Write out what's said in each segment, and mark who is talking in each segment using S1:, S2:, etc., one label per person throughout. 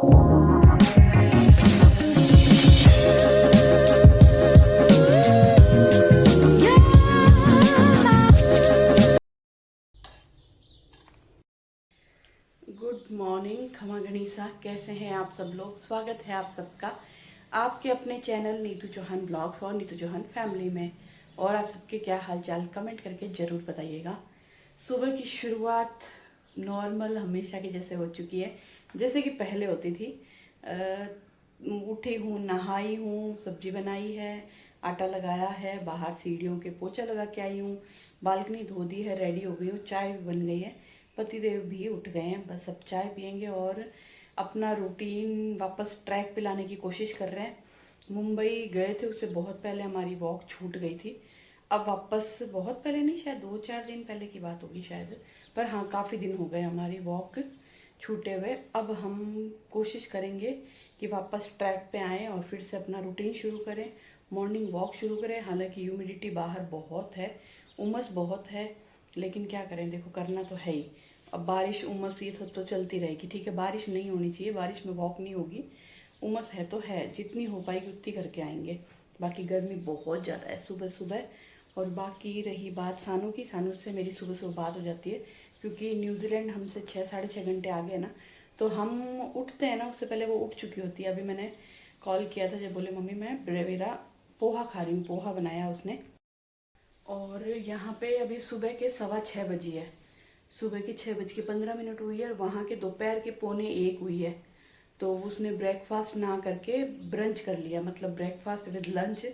S1: Good morning, खमा गणिसा। कैसे हैं आप सब लोग? स्वागत है आप सबका आपके अपने चैनल नीतू चौहान ब्लॉग्स और नीतू चौहान फैमिली में। और आप सबके क्या हालचाल कमेंट करके ज़रूर बताइएगा। सुबह की शुरुआत नॉर्मल हमेशा की जैसे हो चुकी है, जैसे कि पहले होती थी। उठी हूँ, नहाई हूँ, सब्जी बनाई है, आटा लगाया है, बाहर सीढ़ियों के पोछा लगा के आई हूँ, बालकनी धो दी है, रेडी हो गई हूँ, चाय भी बन गई है, पतिदेव भी उठ गए हैं। बस अब चाय पियेंगे और अपना रूटीन वापस ट्रैक पे लाने की कोशिश कर रहे हैं। मुंबई गए थे, उससे बहुत पहले हमारी वॉक छूट गई थी। अब वापस, बहुत पहले नहीं, शायद 2-4 दिन पहले की बात होगी शायद, पर हाँ काफ़ी दिन हो गए हमारी वॉक छूटे हुए। अब हम कोशिश करेंगे कि वापस ट्रैक पे आएँ और फिर से अपना रूटीन शुरू करें, मॉर्निंग वॉक शुरू करें। हालांकि ह्यूमिडिटी बाहर बहुत है, उमस बहुत है, लेकिन क्या करें, देखो करना तो है ही। अब बारिश उमस ये तो चलती रहेगी, ठीक है, बारिश नहीं होनी चाहिए, बारिश में वॉक नहीं होगी। उमस है तो है, जितनी हो पाएगी उतनी करके आएंगे। बाकी गर्मी बहुत ज़्यादा है सुबह सुबह। और बाकी रही बात सानू की, सानू से मेरी सुबह सुबह बात हो जाती है, क्योंकि न्यूजीलैंड हमसे 6-6.5 घंटे आगे है ना, तो हम उठते हैं ना, उससे पहले वो उठ चुकी होती है। अभी मैंने कॉल किया था जब बोले मम्मी मैं ब्रेवेरा पोहा खा रही हूँ, पोहा बनाया उसने। और यहाँ पे अभी सुबह के 6:15 बजी है, सुबह की 6:15 हुई है, और वहाँ के दोपहर के 12:45 हुई है। तो उसने ब्रेकफास्ट ना करके ब्रंच कर लिया, मतलब ब्रेकफास्ट विद लंच।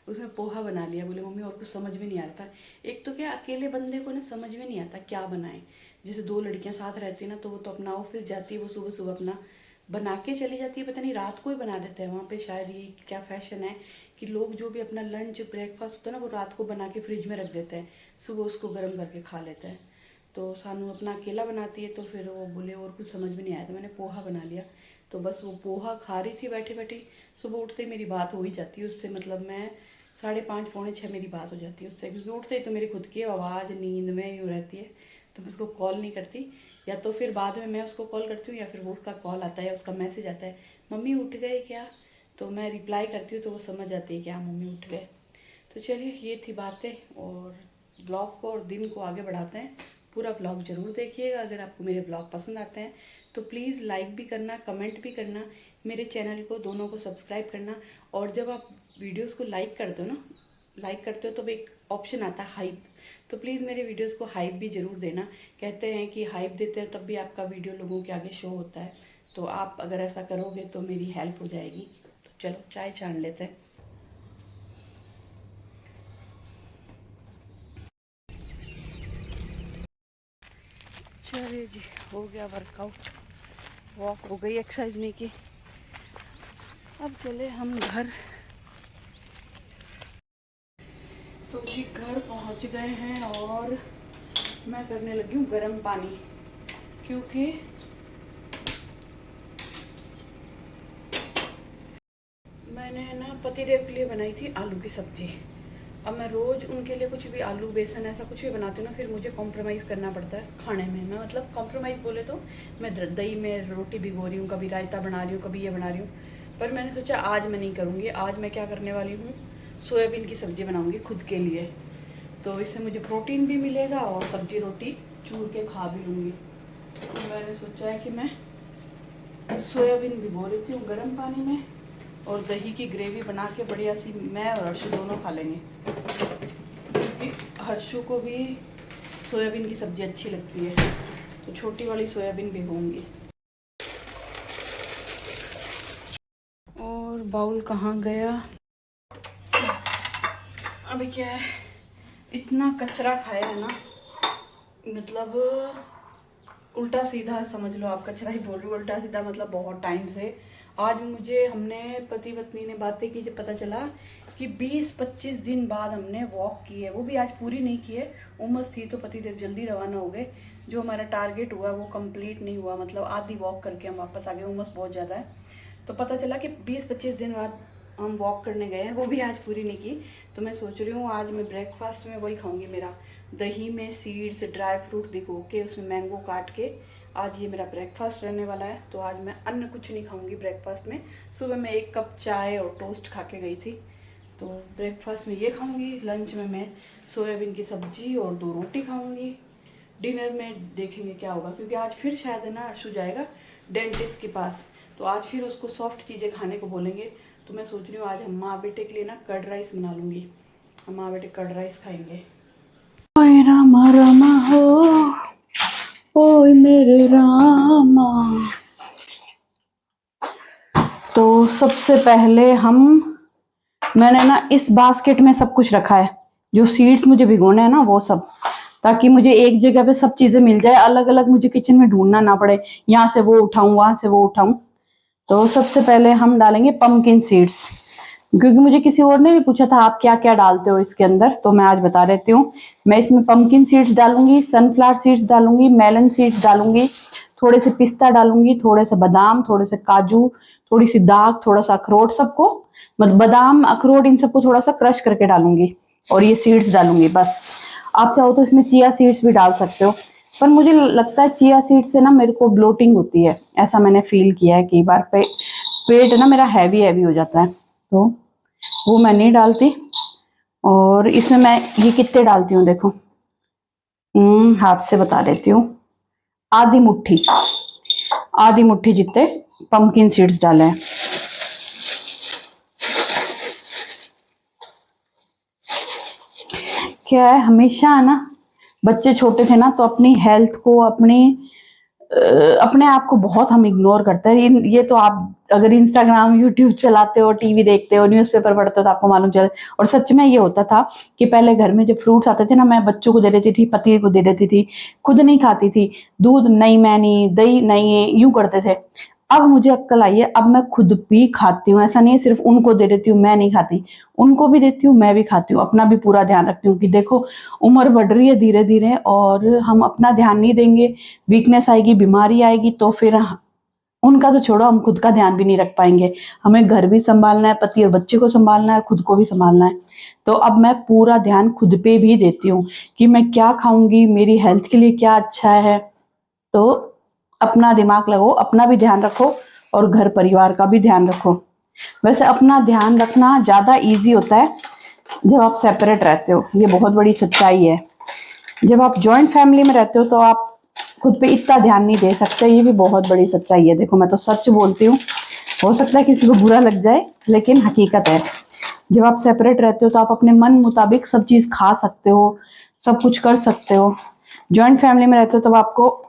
S1: उसने पोहा बना लिया। बोले मम्मी और कुछ समझ में नहीं आ रहा था। एक तो क्या, अकेले बंदे को ना समझ में नहीं आता क्या बनाए। जैसे 2 लड़कियां साथ रहती ना, तो वो तो अपना ऑफिस जाती है, वो सुबह सुबह अपना बना के चली जाती है, पता नहीं रात को ही बना देते हैं वहाँ पे। शायद ये क्या फैशन है कि लोग जो भी अपना लंच ब्रेकफास्ट होता है ना, वो रात को बना के फ्रिज में रख देते हैं, सुबह उसको गर्म करके खा लेते हैं। तो सानू अपना अकेला बनाती है, तो फिर वो बोले और कुछ समझ में नहीं आया, तो मैंने पोहा बना लिया। तो बस वो पोहा खा रही थी बैठी बैठी। सुबह उठते ही मेरी बात हो ही जाती है उससे, मतलब मैं 5:30 पौने 6 मेरी बात हो जाती है उससे, क्योंकि उठते ही तो मेरी खुद की आवाज़ नींद में यूँ रहती है, तो मैं उसको कॉल नहीं करती। या तो फिर बाद में मैं उसको कॉल करती हूँ, या फिर वो उसका कॉल आता है, उसका मैसेज आता है, मम्मी उठ गए क्या? तो मैं रिप्लाई करती हूँ, तो वो समझ जाती है कि हाँ मम्मी उठ गए। तो चलिए, ये थी बातें। और ब्लॉग को और दिन को आगे बढ़ाते हैं। पूरा ब्लॉग ज़रूर देखिएगा। अगर आपको मेरे ब्लॉग पसंद आते हैं तो प्लीज़ लाइक भी करना, कमेंट भी करना, मेरे चैनल को दोनों को सब्सक्राइब करना। और जब आप वीडियोस को लाइक करते हो ना, लाइक करते हो तो एक ऑप्शन आता है हाइप, तो प्लीज़ मेरे वीडियोस को हाइप भी ज़रूर देना। कहते हैं कि हाइप देते हैं तब भी आपका वीडियो लोगों के आगे शो होता है, तो आप अगर ऐसा करोगे तो मेरी हेल्प हो जाएगी। तो चलो चाय छान लेते हैं। चलिए जी, हो गया वर्कआउट, वॉक हो गई, एक्सरसाइज नहीं की। अब चले हम घर। तो जी घर पहुंच गए हैं, और मैं करने लगी हूँ गर्म पानी, क्योंकि मैंने ना पतिदेव के लिए बनाई थी आलू की सब्जी। अब मैं रोज़ उनके लिए कुछ भी आलू बेसन ऐसा कुछ भी बनाती हूँ ना, फिर मुझे कॉम्प्रोमाइज़ करना पड़ता है खाने में। मैं मतलब कॉम्प्रोमाइज़ बोले तो मैं दही में रोटी भिगो रही हूँ, कभी रायता बना रही हूँ, कभी ये बना रही हूँ। पर मैंने सोचा आज मैं नहीं करूँगी। आज मैं क्या करने वाली हूँ, सोयाबीन की सब्ज़ी बनाऊँगी खुद के लिए। तो इससे मुझे प्रोटीन भी मिलेगा और सब्जी रोटी चूर के खा भी लूँगी। तो मैंने सोचा है कि मैं सोयाबीन भिगो लेती हूँ गर्म पानी में, और दही की ग्रेवी बना के बढ़िया सी मैं और हर्षु दोनों खा लेंगे, क्योंकि हर्षु को भी सोयाबीन की सब्ज़ी अच्छी लगती है। तो छोटी वाली सोयाबीन भिगोऊंगी। और बाउल कहाँ गया? अभी क्या है, इतना कचरा खाया है ना, मतलब उल्टा सीधा समझ लो आप, कचरा ही बोल रही हूँ, उल्टा सीधा मतलब बहुत टाइम से। आज मुझे, हमने पति पत्नी ने बातें की, जब पता चला कि 20-25 दिन बाद हमने वॉक की है, वो भी आज पूरी नहीं की है। उमस थी तो पतिदेव जल्दी रवाना हो गए। जो हमारा टारगेट हुआ वो कंप्लीट नहीं हुआ, मतलब आधी वॉक करके हम वापस आ गए, उमस बहुत ज़्यादा है। तो पता चला कि 20-25 दिन बाद हम वॉक करने गए हैं, वो भी आज पूरी नहीं की। तो मैं सोच रही हूँ आज मैं ब्रेकफास्ट में वही खाऊंगी, मेरा दही में सीड्स ड्राई फ्रूट भिगो के उसमें मैंगो काट के आज ये मेरा ब्रेकफास्ट रहने वाला है। तो आज मैं अन्य कुछ नहीं खाऊंगी ब्रेकफास्ट में। सुबह मैं 1 कप चाय और टोस्ट खा के गई थी, तो ब्रेकफास्ट में ये खाऊंगी। लंच में मैं सोयाबीन की सब्जी और 2 रोटी खाऊंगी। डिनर में देखेंगे क्या होगा, क्योंकि आज फिर शायद है ना अर्शु जाएगा डेंटिस्ट के पास, तो आज फिर उसको सॉफ्ट चीज़ें खाने को बोलेंगे। तो मैं सोच रही हूँ आज हम माँ बेटे के लिए ना कर्ड राइस बना लूँगी। हम माँ बेटे कर्ड राइस खाएंगे। ओए रामा रामा हो, ओए मेरे रामा। तो सबसे पहले मैंने ना इस बास्केट में सब कुछ रखा है, जो सीड्स मुझे भिगोने हैं ना वो सब, ताकि मुझे एक जगह पे सब चीज़ें मिल जाए, अलग अलग मुझे किचन में ढूंढना ना पड़े, यहाँ से वो उठाऊं वहाँ से वो उठाऊं। तो सबसे पहले हम डालेंगे पम्पकिन सीड्स, क्योंकि मुझे किसी और ने भी पूछा था आप क्या क्या डालते हो इसके अंदर, तो मैं आज बता देती हूँ। मैं इसमें पम्पकिन सीड्स डालूंगी, सनफ्लावर सीड्स डालूंगी, मेलन सीड्स डालूंगी, थोड़े से पिस्ता डालूंगी, थोड़े से बादाम, थोड़े से काजू, थोड़ी सी दाख, थोड़ा सा अखरोट, सबको मतलब बादाम अखरोट इन सबको थोड़ा सा क्रश करके डालूंगी, और ये सीड्स डालूंगी बस। आप चाहो तो इसमें चिया सीड्स भी डाल सकते हो, पर मुझे लगता है चिया सीड्स से ना मेरे को ब्लोटिंग होती है, ऐसा मैंने फील किया है कई बार। पेट ना मेरा हैवी हैवी हो जाता है, तो वो मैं नहीं डालती। और इसमें मैं ये कितने डालती हूँ देखो, हाथ से बता देती हूँ, आधी मुट्ठी जितने पम्पकिन सीड्स डाले हैं। क्या है, हमेशा ना बच्चे छोटे थे ना तो अपनी हेल्थ को अपने आप को बहुत हम इग्नोर करते हैं। ये तो आप अगर इंस्टाग्राम यूट्यूब चलाते हो, टीवी देखते हो, न्यूज़पेपर पढ़ते हो तो आपको मालूम चले। और सच में ये होता था कि पहले घर में जब फ्रूट्स आते थे ना, मैं बच्चों को दे देती थी, पति को दे देती थी, खुद नहीं खाती थी। दूध नहीं, मैं नहीं, दही नहीं, यूं करते थे। अब मुझे अक्ल आई है, अब मैं खुद भी खाती हूँ। ऐसा नहीं है सिर्फ उनको दे देती हूँ, मैं नहीं खाती, उनको भी देती हूँ, मैं भी खाती हूँ। अपना भी पूरा ध्यान रखती हूँ कि देखो उम्र बढ़ रही है धीरे धीरे, और हम अपना ध्यान नहीं देंगे, वीकनेस आएगी, बीमारी आएगी, तो फिर उनका तो छोड़ो, हम खुद का ध्यान भी नहीं रख पाएंगे। हमें घर भी संभालना है, पति और बच्चे को संभालना है, और खुद को भी संभालना है। तो अब मैं पूरा ध्यान खुद पे भी देती हूँ कि मैं क्या खाऊंगी, मेरी हेल्थ के लिए क्या अच्छा है। तो अपना दिमाग लगाओ, अपना भी ध्यान रखो, और घर परिवार का भी ध्यान रखो। वैसे अपना ध्यान रखना ज़्यादा ईजी होता है जब आप सेपरेट रहते हो, ये बहुत बड़ी सच्चाई है। जब आप जॉइंट फैमिली में रहते हो तो आप खुद पे इतना ध्यान नहीं दे सकते, ये भी बहुत बड़ी सच्चाई है। देखो मैं तो सच बोलती हूँ, हो सकता है किसी को बुरा लग जाए, लेकिन हकीकत है। जब आप सेपरेट रहते हो तो आप अपने मन मुताबिक सब चीज़ खा सकते हो, सब कुछ कर सकते हो। जॉइंट फैमिली में रहते हो तब आपको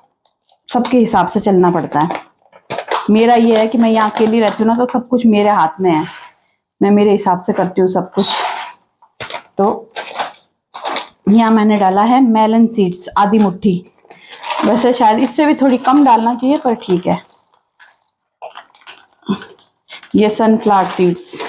S1: सबके हिसाब से चलना पड़ता है। मेरा ये है कि मैं यहाँ अकेली रहती हूँ ना, तो सब कुछ मेरे हाथ में है, मैं मेरे हिसाब से करती हूँ सब कुछ। तो यहाँ मैंने डाला है मेलन सीड्स, आधी मुट्ठी। वैसे शायद इससे भी थोड़ी कम डालना चाहिए, पर ठीक है। ये सनफ्लावर सीड्स,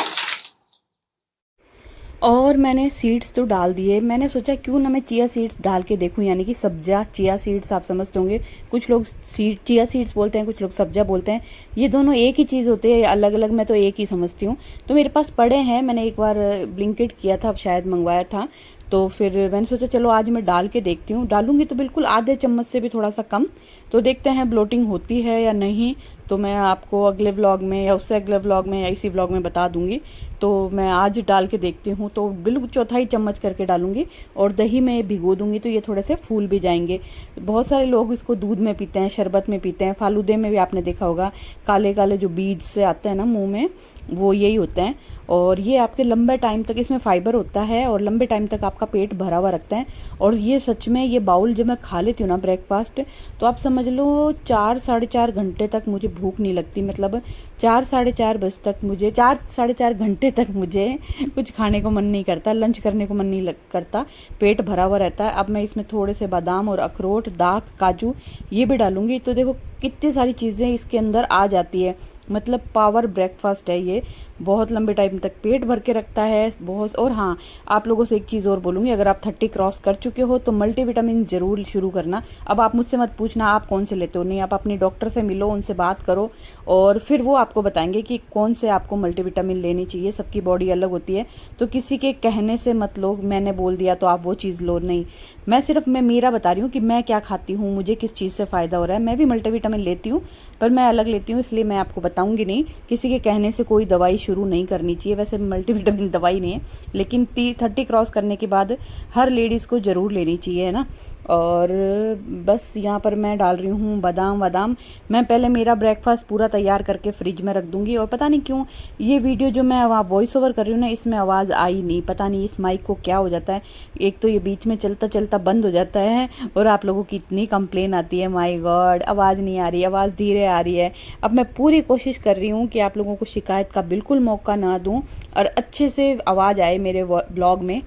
S1: और मैंने सीड्स तो डाल दिए। मैंने सोचा क्यों ना मैं चिया सीड्स डाल के देखूं, यानी कि सब्जा। चिया सीड्स आप समझते होंगे, कुछ लोग चिया सीड्स बोलते हैं, कुछ लोग सब्जा बोलते हैं। ये दोनों एक ही चीज़ होती है, अलग अलग मैं तो एक ही समझती हूँ। तो मेरे पास पड़े हैं, मैंने एक बार ब्लिंकिट किया था, शायद मंगवाया था, तो फिर मैंने सोचा चलो आज मैं डाल के देखती हूँ। डालूंगी तो बिल्कुल आधे चम्मच से भी थोड़ा सा कम, तो देखते हैं ब्लोटिंग होती है या नहीं। तो मैं आपको अगले व्लॉग में या उससे अगले व्लॉग में या इसी व्लॉग में बता दूंगी। तो मैं आज डाल के देखती हूँ, तो बिल्कुल 1/4 चम्मच करके डालूंगी, और दही में भिगो दूंगी, तो ये थोड़े से फूल भी जाएंगे। बहुत सारे लोग इसको दूध में पीते हैं, शरबत में पीते हैं, फालूदे में भी आपने देखा होगा, काले काले जो बीज से आते हैं ना मुंह में, वो यही होते हैं। और ये आपके लंबे टाइम तक, इसमें फाइबर होता है, और लंबे टाइम तक आपका पेट भरा हुआ रखता है। और ये सच में, ये बाउल जब मैं खा लेती हूँ ना ब्रेकफास्ट, तो आप समझ लो 4 साढ़े 4 घंटे तक मुझे भूख नहीं लगती। मतलब 4 साढ़े 4 बजे तक मुझे, 4 साढ़े 4 घंटे तक मुझे कुछ खाने को मन नहीं करता, लंच करने को मन नहीं करता, पेट भरा हुआ रहता है। अब मैं इसमें थोड़े से बादाम और अखरोट, दाख, काजू ये भी डालूंगी, तो देखो कितनी सारी चीज़ें इसके अंदर आ जाती है। मतलब पावर ब्रेकफास्ट है ये, बहुत लंबे टाइम तक पेट भर के रखता है बहुत। और हाँ, आप लोगों से एक चीज़ और बोलूँगी, अगर आप 30 क्रॉस कर चुके हो तो मल्टीविटामिन ज़रूर शुरू करना। अब आप मुझसे मत पूछना आप कौन से लेते हो, नहीं, आप अपनी डॉक्टर से मिलो, उनसे बात करो और फिर वो आपको बताएंगे कि कौन से आपको मल्टीविटामिन लेनी चाहिए। सबकी बॉडी अलग होती है, तो किसी के कहने से मत लो, मैंने बोल दिया तो आप वो चीज़ लो, नहीं। मैं मेरा बता रही हूँ कि मैं क्या खाती हूँ, मुझे किस चीज़ से फ़ायदा हो रहा है। मैं भी मल्टीविटामिन लेती हूँ, पर मैं अलग लेती हूँ, इसलिए मैं आपको बताऊँगी नहीं। किसी के कहने से कोई दवाई शुरू नहीं करनी चाहिए। वैसे मल्टीविटामिन दवाई नहीं है, लेकिन 30 क्रॉस करने के बाद हर लेडीज़ को ज़रूर लेनी चाहिए, है ना। और बस यहाँ पर मैं डाल रही हूँ बादाम वादाम। मैं पहले मेरा ब्रेकफास्ट पूरा तैयार करके फ्रिज में रख दूँगी। और पता नहीं क्यों ये वीडियो जो मैं वॉइस ओवर कर रही हूँ ना, इसमें आवाज़ आई नहीं, पता नहीं इस माइक को क्या हो जाता है। एक तो ये बीच में चलता चलता बंद हो जाता है और आप लोगों की इतनी कंप्लेन आती है, माय गॉड आवाज़ नहीं आ रही, आवाज़ धीरे आ रही है। अब मैं पूरी कोशिश कर रही हूँ कि आप लोगों को शिकायत का बिल्कुल मौका ना दूँ और अच्छे से आवाज़ आए मेरे ब्लॉग में।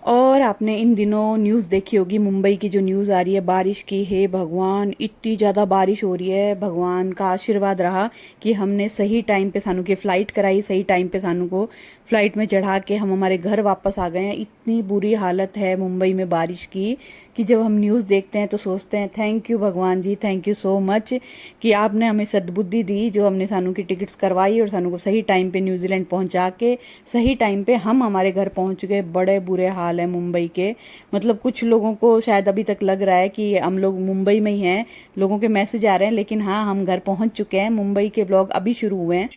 S1: और आपने इन दिनों न्यूज़ देखी होगी, मुंबई की जो न्यूज़ आ रही है बारिश की, हे भगवान इतनी ज़्यादा बारिश हो रही है। भगवान का आशीर्वाद रहा कि हमने सही टाइम पे सानू की फ़्लाइट कराई, सही टाइम पे सानू को फ़्लाइट में चढ़ा के हम हमारे घर वापस आ गए हैं। इतनी बुरी हालत है मुंबई में बारिश की कि जब हम न्यूज़ देखते हैं तो सोचते हैं थैंक यू भगवान जी, थैंक यू सो मच कि आपने हमें सद्बुद्धि दी, जो हमने सानू की टिकट्स करवाई और सानू को सही टाइम पे न्यूजीलैंड पहुंचा के सही टाइम पे हम हमारे घर पहुंच गए। बड़े बुरे हाल है मुंबई के, मतलब कुछ लोगों को शायद अभी तक लग रहा है कि हम लोग मुंबई में ही हैं, लोगों के मैसेज आ रहे हैं, लेकिन हाँ हम घर पहुंच चुके हैं। मुंबई के ब्लॉग अभी शुरू हुए हैं।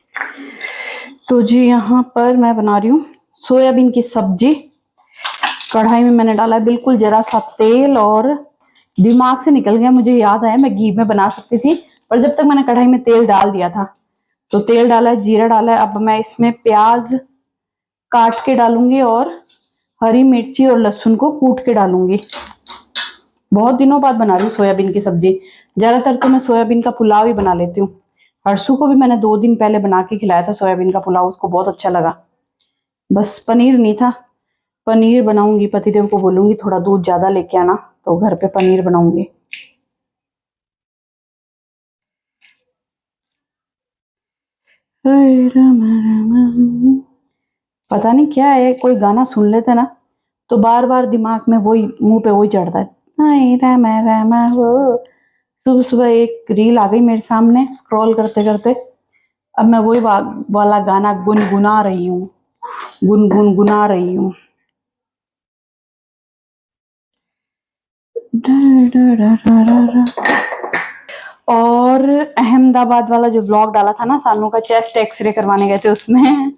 S1: तो जी यहाँ पर मैं बना रही हूँ सोयाबीन की सब्जी। कढ़ाई में मैंने डाला बिल्कुल जरा सा तेल, और दिमाग से निकल गया, मुझे याद आया मैं घी में बना सकती थी, पर जब तक मैंने कढ़ाई में तेल डाल दिया था। तो तेल डाला है, जीरा डाला है। अब मैं इसमें प्याज काट के डालूंगी और हरी मिर्ची और लहसुन को कूट के डालूंगी। बहुत दिनों बाद बना रही हूँ सोयाबीन की सब्जी। ज्यादातर तो मैं सोयाबीन का पुलाव ही बना लेती हूँ। हर्षू को भी मैंने 2 दिन पहले बना के खिलाया था सोयाबीन का पुलाव, उसको बहुत अच्छा लगा। बस पनीर नहीं था, पनीर बनाऊंगी, पतिदेव को बोलूंगी थोड़ा दूध ज्यादा लेके आना, तो घर पे पनीर बनाऊंगी। पता नहीं क्या है, कोई गाना सुन लेते ना तो बार बार दिमाग में वही, मुंह पे वही चढ़ता है। हाय रामा रामा हो। सुबह सुबह एक रील आ गई मेरे सामने स्क्रॉल करते करते, अब मैं वही वाला गाना गुनगुना रही हूँ, गुनगुना रही हूँ। और अहमदाबाद वाला जो व्लॉग डाला था ना, सानू का चेस्ट एक्सरे करवाने गए थे, उसमें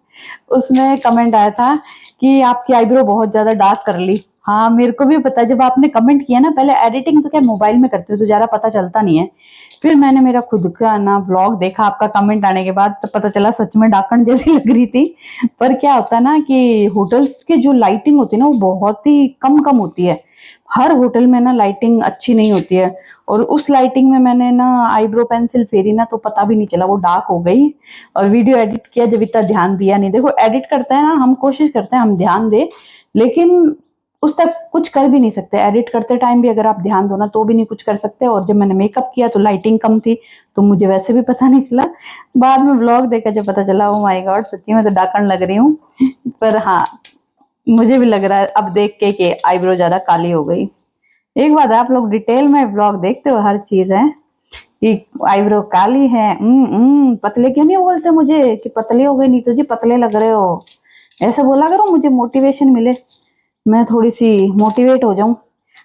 S1: उसमें कमेंट आया था कि आपकी आईब्रो बहुत ज्यादा डार्क कर ली। हाँ मेरे को भी पता है, जब आपने कमेंट किया ना, पहले एडिटिंग तो क्या मोबाइल में करते हो तो ज्यादा पता चलता नहीं है, फिर मैंने मेरा खुद का ना व्लॉग देखा आपका कमेंट आने के बाद, तो पता चला सच में डाकण जैसी लग रही थी। पर क्या होता है ना कि होटल्स के जो लाइटिंग होती है ना, वो बहुत ही कम कम होती है। हर होटल में ना लाइटिंग अच्छी नहीं होती है, और उस लाइटिंग में मैंने ना आईब्रो पेंसिल फेरी ना, तो पता भी नहीं चला वो डार्क हो गई। और वीडियो एडिट किया जब इतना ध्यान दिया नहीं। देखो एडिट करते हैं ना, हम कोशिश करते हैं हम ध्यान दे, लेकिन उस तक कुछ कर भी नहीं सकते। एडिट करते टाइम भी अगर आप ध्यान दो ना तो भी नहीं कुछ कर सकते। और जब मैंने मेकअप किया तो लाइटिंग कम थी, तो मुझे वैसे भी पता नहीं चला। बाद में व्लॉग देखा जब पता चला, ओ माय गॉड सच्ची में तो डाकण लग रही हूँ। पर हाँ, मुझे भी लग रहा है अब देख के कि आईब्रो ज्यादा काली हो गई। एक बात है, आप लोग डिटेल में व्लॉग देखते हो, हर चीज है कि आईब्रो काली है, पतले क्यों नहीं बोलते मुझे कि पतले हो गए, नीतू जी पतले लग रहे हो, ऐसे बोला करो, मुझे मोटिवेशन मिले, मैं थोड़ी सी मोटिवेट हो जाऊं,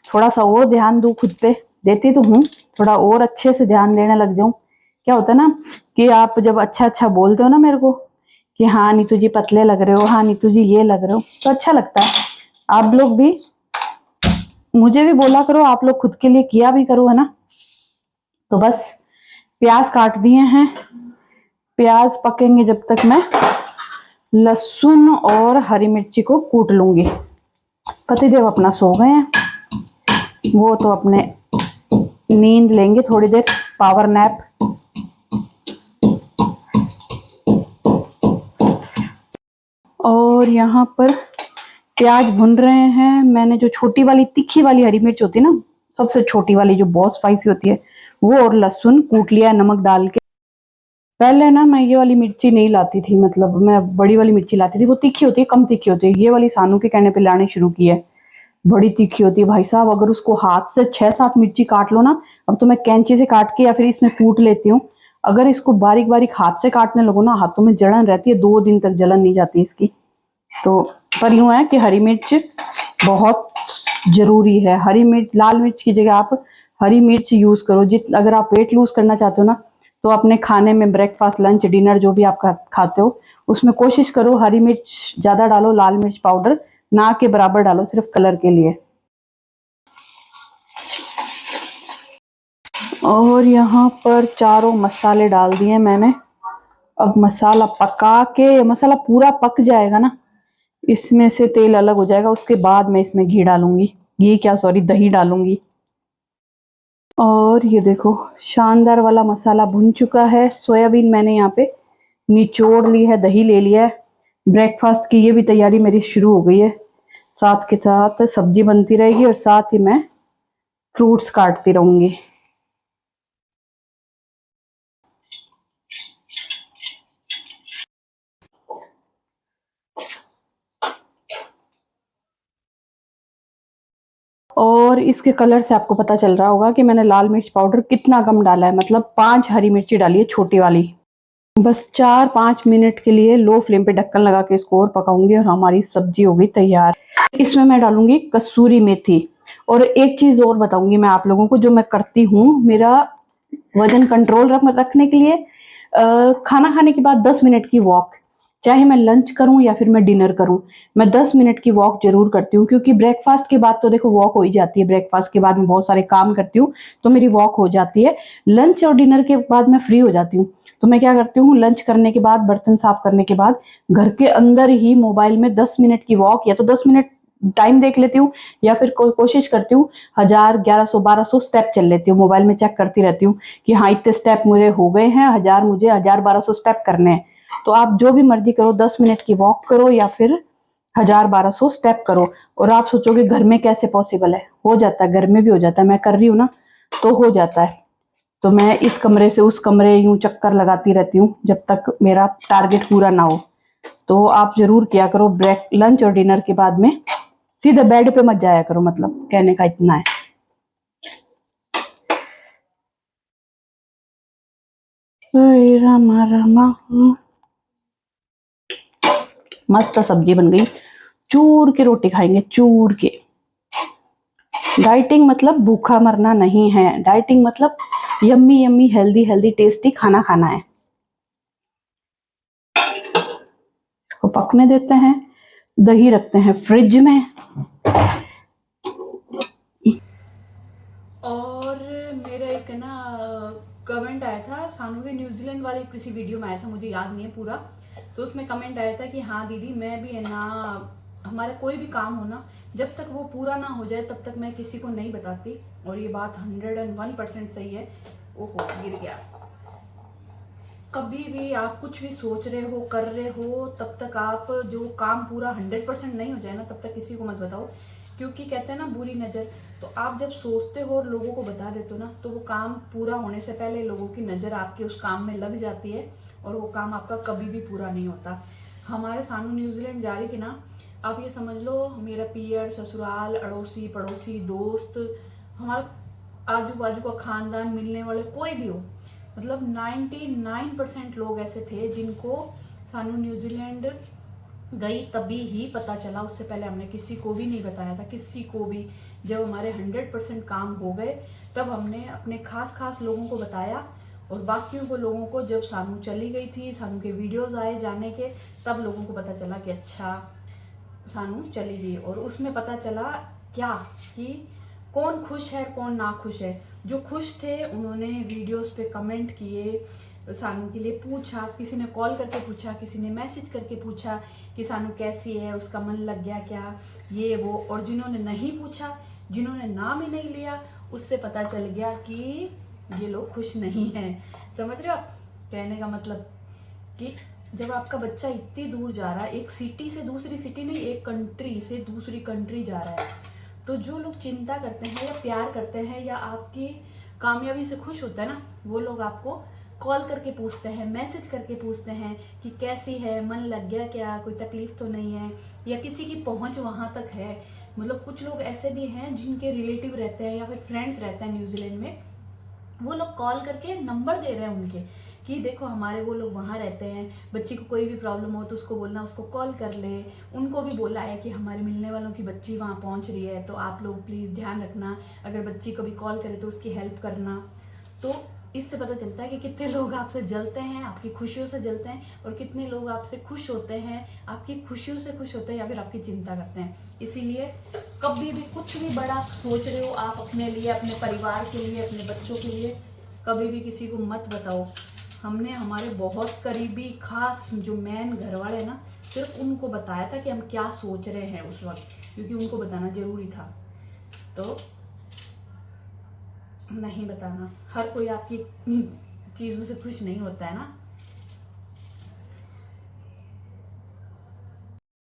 S1: थोड़ा सा और ध्यान दूं खुद पे। देती तो हूँ, थोड़ा और अच्छे से ध्यान देने लग जाऊं। क्या होता है ना कि आप जब अच्छा अच्छा बोलते हो ना मेरे को कि हाँ नीतू जी पतले लग रहे हो, हाँ नीतू जी ये लग रहे हो, तो अच्छा लगता है। आप लोग भी मुझे भी बोला करो, आप लोग खुद के लिए किया भी करो, है ना। तो बस प्याज काट दिए हैं, प्याज पकेंगे जब तक मैं लहसुन और हरी मिर्ची को कूट लूंगी। पतिदेव अपना सो गए हैं, वो तो अपने नींद लेंगे थोड़ी देर, पावर नैप। और यहाँ पर प्याज भुन रहे हैं। मैंने जो छोटी वाली तीखी वाली हरी मिर्च होती है ना, सबसे छोटी वाली जो बहुत स्पाइसी होती है, वो और लहसुन कूट लिया नमक डाल के। पहले ना मैं ये वाली मिर्ची नहीं लाती थी, मतलब मैं बड़ी वाली मिर्ची लाती थी, वो तीखी होती है, कम तीखी होती है। ये वाली सानू के कहने पे लानी शुरू की है, बड़ी तीखी होती है भाई साहब। अगर उसको हाथ से 6-7 मिर्ची काट लो ना, अब तो मैं कैंची से काट के या फिर इसमें कूट लेती हूँ। अगर इसको बारीक बारीक हाथ से काटने लगो ना, हाथों में जलन रहती है, 2 दिन तक जलन नहीं जाती इसकी। तो पर यूँ है कि हरी मिर्च बहुत जरूरी है। हरी मिर्च, लाल मिर्च की जगह आप हरी मिर्च यूज करो। अगर आप वेट लूज करना चाहते हो ना, तो अपने खाने में ब्रेकफास्ट, लंच, डिनर जो भी आप खाते हो, उसमें कोशिश करो हरी मिर्च ज्यादा डालो, लाल मिर्च पाउडर ना के बराबर डालो, सिर्फ कलर के लिए। और यहाँ पर चारों मसाले डाल दिए मैंने। अब मसाला पका के, मसाला पूरा पक जाएगा ना, इसमें से तेल अलग हो जाएगा, उसके बाद मैं इसमें घी डालूंगी, घी क्या सॉरी दही डालूंगी। और ये देखो शानदार वाला मसाला भुन चुका है। सोयाबीन मैंने यहाँ पे निचोड़ ली है, दही ले लिया है। ब्रेकफास्ट की ये भी तैयारी मेरी शुरू हो गई है। साथ के साथ सब्जी बनती रहेगी और साथ ही मैं फ्रूट्स काटती रहूंगी। और इसके कलर से आपको पता चल रहा होगा कि मैंने लाल मिर्च पाउडर कितना कम डाला है, मतलब 5 हरी मिर्ची डाली है, छोटी वाली। बस 4-5 मिनट के लिए लो फ्लेम पे ढक्कन लगा के इसको और पकाऊंगी, और हमारी सब्जी हो गई तैयार। इसमें मैं डालूंगी कसूरी मेथी। और एक चीज और बताऊंगी मैं आप लोगों को, जो मैं करती हूँ मेरा वजन कंट्रोल रखने के लिए। खाना खाने के बाद 10 मिनट की वॉक, चाहे मैं लंच करूं या फिर मैं डिनर करूं, मैं 10 मिनट की वॉक जरूर करती हूँ। क्योंकि ब्रेकफास्ट के बाद तो देखो वॉक हो ही जाती है, ब्रेकफास्ट के बाद मैं बहुत सारे काम करती हूँ तो मेरी वॉक हो जाती है। लंच और डिनर के बाद मैं फ्री हो जाती हूँ, तो मैं क्या करती हूँ, लंच करने के बाद, बर्तन साफ करने के बाद, घर के अंदर ही मोबाइल में 10 मिनट की वॉक, या तो 10 मिनट टाइम देख लेती हूँ, या फिर कोशिश करती हूँ 1000, 1100, 1200 स्टेप चल लेती हूँ। मोबाइल में चेक करती रहती हूँ कि हाँ इतने स्टेप मुझे हो गए हैं, 1000, मुझे 1000-1200 स्टेप करने हैं। तो आप जो भी मर्जी करो, 10 मिनट की वॉक करो या फिर 1000-1200 स्टेप करो। और आप सोचोगे घर में कैसे पॉसिबल है, हो जाता है, घर में भी हो जाता है, मैं कर रही हूँ ना तो हो जाता है। तो मैं इस कमरे से उस कमरे यूं चक्कर लगाती रहती हूँ जब तक मेरा टारगेट पूरा ना हो। तो आप जरूर किया करो, ब्रेक, लंच और डिनर के बाद में सीधे बेड पे मत जाया करो, मतलब कहने का इतना है। रामा रामा, मस्त सब्जी बन गई। चूर के रोटी खाएंगे, चूर के। डाइटिंग मतलब भूखा मरना नहीं है, डाइटिंग मतलब yummy yummy healthy healthy tasty खाना खाना है। इसको पकने देते हैं, दही रखते हैं फ्रिज में। और मेरा एक ना कमेंट आया था, सानू के न्यूजीलैंड वाले किसी वीडियो में आया था, मुझे याद नहीं है पूरा। तो उसमें कमेंट आया था कि हाँ दीदी मैं भी है ना, हमारा कोई भी काम हो ना, जब तक वो पूरा ना हो जाए तब तक मैं किसी को नहीं बताती। और ये बात 101% सही है। ओहो गिर गया। कभी भी आप कुछ भी सोच रहे हो, कर रहे हो, तब तक आप जो काम पूरा 100% नहीं हो जाए ना, तब तक किसी को मत बताओ। क्योंकि कहते हैं ना बुरी नज़र, तो आप जब सोचते हो और लोगों को बता देते हो ना, तो वो काम पूरा होने से पहले लोगों की नज़र आपके उस काम में लग जाती है, और वो काम आपका कभी भी पूरा नहीं होता। हमारे सानू न्यूजीलैंड जा रही थी ना, आप ये समझ लो मेरा पियर, ससुराल, अड़ोसी पड़ोसी, दोस्त, हमारा आजू बाजू का खानदान, मिलने वाले कोई भी हो, मतलब 99% लोग ऐसे थे जिनको सानू न्यूजीलैंड गई तभी ही पता चला। उससे पहले हमने किसी को भी नहीं बताया था, किसी को भी। जब हमारे 100% काम हो गए तब हमने अपने खास खास लोगों को बताया, और बाकियों को लोगों को जब सानू चली गई थी, सानू के वीडियोस आए जाने के, तब लोगों को पता चला कि अच्छा सानू चली गई। और उसमें पता चला क्या कि कौन खुश है कौन ना खुश है। जो खुश थे उन्होंने वीडियोस पे कमेंट किए, सानू के लिए पूछा, किसी ने कॉल करके पूछा, किसी ने मैसेज करके पूछा कि सानू कैसी है, उसका मन लग गया क्या, ये वो। और जिन्होंने नहीं पूछा, जिन्होंने नाम ही नहीं लिया, उससे पता चल गया कि ये लोग खुश नहीं हैं। समझ रहे हो आप कहने का मतलब, कि जब आपका बच्चा इतनी दूर जा रहा है, एक सिटी से दूसरी सिटी नहीं, एक कंट्री से दूसरी कंट्री जा रहा है, तो जो लोग चिंता करते हैं या प्यार करते हैं या आपकी कामयाबी से खुश होता है ना, वो लोग आपको
S2: कॉल करके पूछते हैं, मैसेज करके पूछते हैं कि कैसी है, मन लग गया क्या, कोई तकलीफ तो नहीं है, या किसी की पहुंच वहां तक है। मतलब कुछ लोग ऐसे भी हैं जिनके रिलेटिव रहते हैं या फिर फ्रेंड्स रहते हैं न्यूजीलैंड में, वो लोग कॉल करके नंबर दे रहे हैं उनके कि देखो हमारे वो लोग वहाँ रहते हैं, बच्ची को कोई भी प्रॉब्लम हो तो उसको बोलना उसको कॉल कर ले। उनको भी बोला है कि हमारे मिलने वालों की बच्ची वहाँ पहुँच रही है, तो आप लोग प्लीज़ ध्यान रखना, अगर बच्ची को भी कॉल करे तो उसकी हेल्प करना। तो इससे पता चलता है कि कितने लोग आपसे जलते हैं, आपकी खुशियों से जलते हैं, और कितने लोग आपसे खुश होते हैं, आपकी खुशियों से खुश होते हैं या फिर आपकी चिंता करते हैं। इसीलिए कभी भी कुछ भी बड़ा सोच रहे हो आप अपने लिए, अपने परिवार के लिए, अपने बच्चों के लिए, कभी भी किसी को मत बताओ। हमने हमारे बहुत करीबी खास जो मेन घर वाले हैं ना, सिर्फ उनको बताया था कि हम क्या सोच रहे हैं उस वक्त, क्योंकि उनको बताना जरूरी था। तो नहीं बताना, हर कोई आपकी चीज़ों से खुश नहीं होता है ना।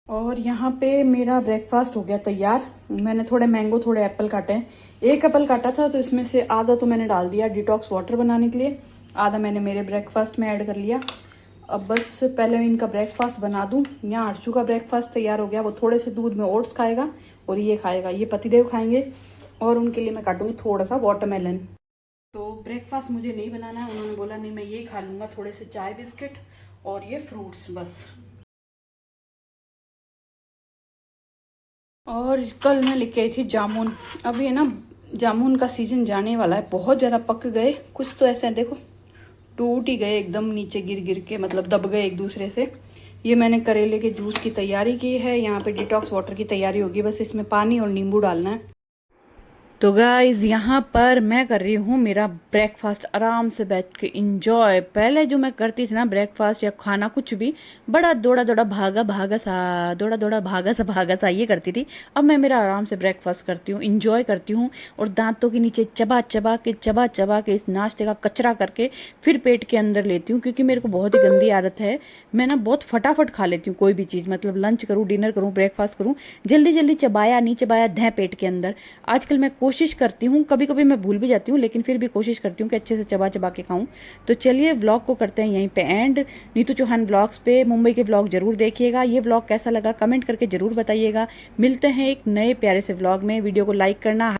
S1: और यहाँ पे मेरा ब्रेकफास्ट हो गया तैयार। मैंने थोड़े मैंगो, थोड़े एप्पल काटे हैं। एक एप्पल काटा था तो इसमें से आधा तो मैंने डाल दिया डिटॉक्स वाटर बनाने के लिए, आधा मैंने मेरे ब्रेकफास्ट में ऐड कर लिया। अब बस पहले मैं इनका ब्रेकफास्ट बना दूँ। यहाँ अर्शु का ब्रेकफास्ट तैयार हो गया, वो थोड़े से दूध में ओट्स खाएगा और ये खाएगा, ये पतिदेव खाएंगे, और उनके लिए मैं काटूंगी थोड़ा सा वाटरमेलन। तो ब्रेकफास्ट मुझे नहीं बनाना है, उन्होंने बोला नहीं मैं ये खा लूँगा, थोड़े से चाय बिस्किट और ये फ्रूट्स बस। और कल मैं लेके आई थी जामुन। अभी है ना जामुन का सीजन जाने वाला है, बहुत ज़्यादा पक गए, कुछ तो ऐसे हैं देखो टूट ही गए एकदम नीचे गिर गिर के, मतलब दब गए एक दूसरे से। ये मैंने करेले के जूस की तैयारी की है, यहाँ पे डिटॉक्स वाटर की तैयारी होगी, बस इसमें पानी और नींबू डालना है। तो गाइज यहाँ पर मैं कर रही हूँ मेरा ब्रेकफास्ट, आराम से बैठ के इंजॉय। पहले जो मैं करती थी ना ब्रेकफास्ट या खाना कुछ भी, बड़ा दौड़ा दौड़ा भागा भागा सा, दौड़ा दौड़ा भागा सा ये करती थी। अब मैं मेरा आराम से ब्रेकफास्ट करती हूँ, इंजॉय करती हूँ, और दांतों के नीचे चबा चबा के इस नाश्ते का कचरा करके फिर पेट के अंदर लेती हूँ, क्योंकि मेरे को बहुत ही गंदी आदत है। मैं ना बहुत फटाफट खा लेती हूँ कोई भी चीज़, मतलब लंच करूँ, डिनर करूँ, ब्रेकफास्ट करूँ, जल्दी जल्दी चबाया नहीं चबाया धै पेट के अंदर। आजकल मैं कोशिश करती हूँ, कभी कभी मैं भूल भी जाती हूँ, लेकिन फिर भी कोशिश करती हूँ कि अच्छे से चबा चबा के खाऊं। तो चलिए व्लॉग को करते हैं यहीं पे एंड। नीतू चौहान व्लॉग्स पे मुंबई के व्लॉग जरूर देखिएगा। ये व्लॉग कैसा लगा कमेंट करके जरूर बताइएगा। मिलते हैं एक नए प्यारे से व्लॉग में। वीडियो को लाइक करना